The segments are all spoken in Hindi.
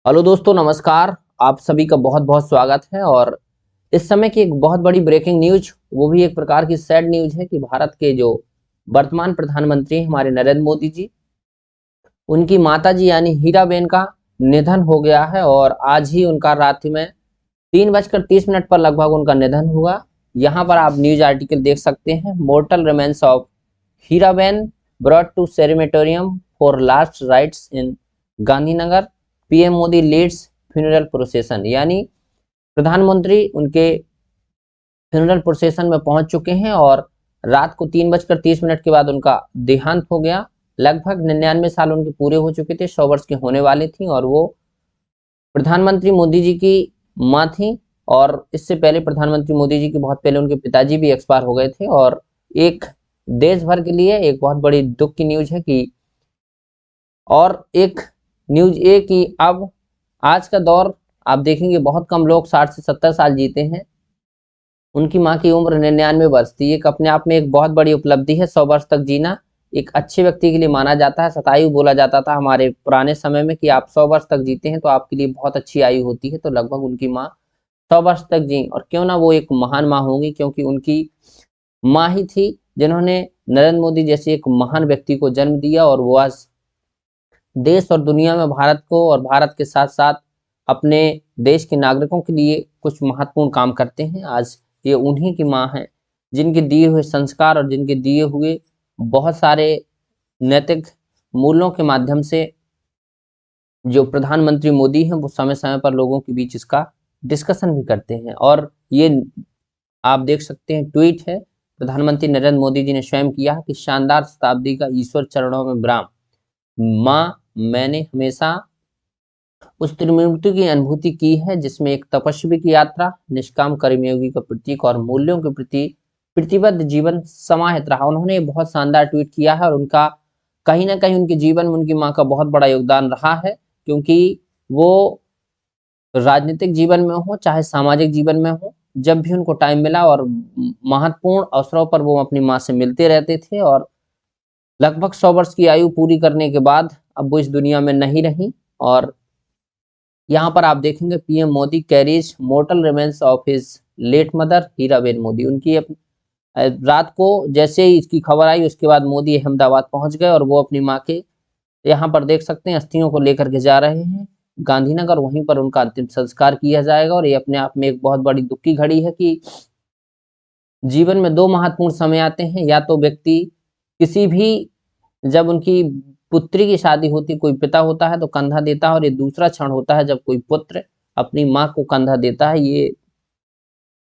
हेलो दोस्तों, नमस्कार। आप सभी का बहुत बहुत स्वागत है। और इस समय की एक बहुत बड़ी ब्रेकिंग न्यूज, वो भी एक प्रकार की सैड न्यूज है कि भारत के जो वर्तमान प्रधानमंत्री हैं हमारे नरेंद्र मोदी जी, उनकी माता जी यानी हीराबेन का निधन हो गया है। और आज ही उनका रात्रि में 3:30 पर लगभग उनका निधन हुआ। यहाँ पर आप न्यूज आर्टिकल देख सकते हैं, mortal remains of Heeraben brought to crematorium for last rites in Gandhinagar, PM Modi leads funeral procession. यानी प्रधानमंत्री उनके फ्यूनरल प्रोसेशन में पहुंच चुके हैं और रात को 3:30 के बाद उनका देहांत हो गया। लगभग 99 साल उनके पूरे हो चुके थे, 100 वर्ष के होने वाले थी। और वो प्रधानमंत्री मोदी जी की माँ थी। और इससे पहले प्रधानमंत्री मोदी जी के बहुत पहले उनके पिताजी भी एक्सपायर हो गए थे। और एक देश भर के लिए एक बहुत बड़ी दुख की न्यूज है कि, और एक न्यूज ये कि अब आज का दौर आप देखेंगे बहुत कम लोग 60 से 70 साल जीते हैं। उनकी माँ की उम्र 99 वर्ष थी। एक अपने आप में एक बहुत बड़ी उपलब्धि है। 100 वर्ष तक जीना एक अच्छे व्यक्ति के लिए माना जाता है। शतायु बोला जाता था हमारे पुराने समय में कि आप 100 वर्ष तक जीते हैं तो आपके लिए बहुत अच्छी आयु होती है। तो लगभग उनकी माँ 100 वर्ष तक जी, और क्यों ना वो एक महान माँ होंगी, क्योंकि उनकी माँ ही थी जिन्होंने नरेंद्र मोदी जैसे एक महान व्यक्ति को जन्म दिया। और वो आज देश और दुनिया में भारत को और भारत के साथ साथ अपने देश के नागरिकों के लिए कुछ महत्वपूर्ण काम करते हैं। आज ये उन्हीं की माँ हैं जिनके दिए हुए संस्कार और जिनके दिए हुए बहुत सारे नैतिक मूल्यों के माध्यम से जो प्रधानमंत्री मोदी हैं वो समय समय पर लोगों के बीच इसका डिस्कशन भी करते हैं। और ये आप देख सकते हैं, ट्वीट है प्रधानमंत्री नरेंद्र मोदी जी ने स्वयं किया कि शानदार शताब्दी का ईश्वर चरणों में विराम। माँ, मैंने हमेशा उस त्रिमूर्ति की अनुभूति की है जिसमें एक तपस्वी की यात्रा, निष्काम कर्मयोगी का प्रतीक और मूल्यों के प्रति प्रतिबद्ध जीवन समाहित रहा। उन्होंने बहुत शानदार ट्वीट किया है। और उनका कहीं ना कहीं उनके जीवन में उनकी माँ का बहुत बड़ा योगदान रहा है, क्योंकि वो राजनीतिक जीवन में हो चाहे सामाजिक जीवन में हो, जब भी उनको टाइम मिला और महत्वपूर्ण अवसरों पर वो अपनी माँ से मिलते रहते थे। और लगभग 100 वर्ष की आयु पूरी करने के बाद अब वो इस दुनिया में नहीं रही। और यहाँ पर आप देखेंगे, PM Modi carries mortal remains of his late mother Heeraben Modi. उनकी रात को जैसे ही इसकी खबर आई उसके बाद मोदी अहमदाबाद पहुंच गए और वो अपनी माँ के यहाँ पर देख सकते हैं अस्थियों को लेकर के जा रहे हैं गांधीनगर। वहीं पर उनका अंतिम संस्कार किया जाएगा। और ये अपने आप में एक बहुत बड़ी दुख की घड़ी है कि जीवन में दो महत्वपूर्ण समय आते हैं। या तो व्यक्ति किसी भी, जब उनकी पुत्री की शादी होती, कोई पिता होता है तो कंधा देता है, और ये दूसरा क्षण होता है जब कोई पुत्र अपनी माँ को कंधा देता है। ये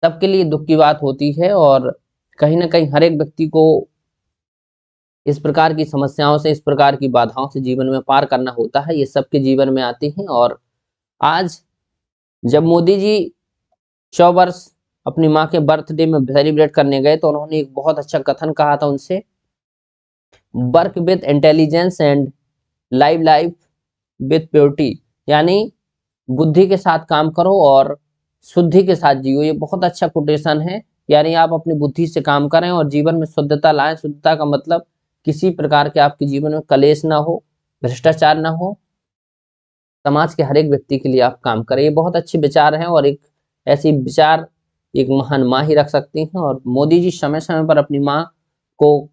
सबके लिए दुख की बात होती है। और कहीं ना कहीं हर एक व्यक्ति को इस प्रकार की समस्याओं से, इस प्रकार की बाधाओं से जीवन में पार करना होता है। ये सबके जीवन में आती हैं। और आज जब मोदी जी 100 वर्ष अपनी माँ के बर्थडे में सेलिब्रेट करने गए तो उन्होंने एक बहुत अच्छा कथन कहा था उनसे, work with intelligence and live life with purity. यानी बुद्धि के साथ काम करो और शुद्धि के साथ जियो। ये बहुत अच्छा कोटेशन है। यानी आप अपनी बुद्धि से काम करें और जीवन में शुद्धता लाएं। शुद्धता का मतलब किसी प्रकार के आपके जीवन में कलेश ना हो, भ्रष्टाचार ना हो, समाज के हर एक व्यक्ति के लिए आप काम करें। ये बहुत अच्छे विचार हैं। और एक ऐसी विचार एक महान माँ ही रख सकती हैं। और मोदी जी समय समय पर अपनी माँ को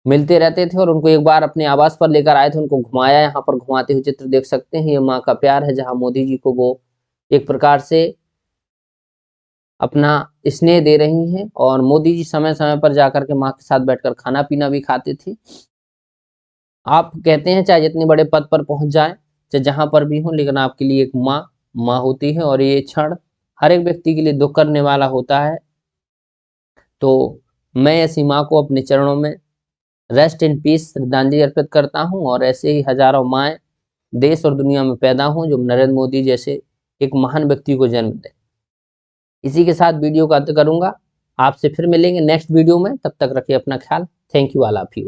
मिलते रहते थे और उनको एक बार अपने आवास पर लेकर आए थे, उनको घुमाया। यहाँ पर घुमाते हुए चित्र देख सकते हैं, ये माँ का प्यार है, जहाँ मोदी जी को वो एक प्रकार से अपना स्नेह दे रही हैं। और मोदी जी समय समय पर जाकर के माँ के साथ बैठकर खाना पीना भी खाते थे। आप कहते हैं चाहे जितने बड़े पद पर पहुंच जाए, चाहे जहां पर भी हो, लेकिन आपके लिए एक माँ माँ होती है। और ये क्षण हर एक व्यक्ति के लिए दुख करने वाला होता है। तो मैं ऐसी माँ को अपने चरणों में रेस्ट इन पीस श्रद्धांजलि अर्पित करता हूँ। और ऐसे ही हजारों माएँ देश और दुनिया में पैदा हों जो नरेंद्र मोदी जैसे एक महान व्यक्ति को जन्म दें। इसी के साथ वीडियो का अंत करूंगा। आपसे फिर मिलेंगे नेक्स्ट वीडियो में। तब तक रखिए अपना ख्याल। Thank you all of you.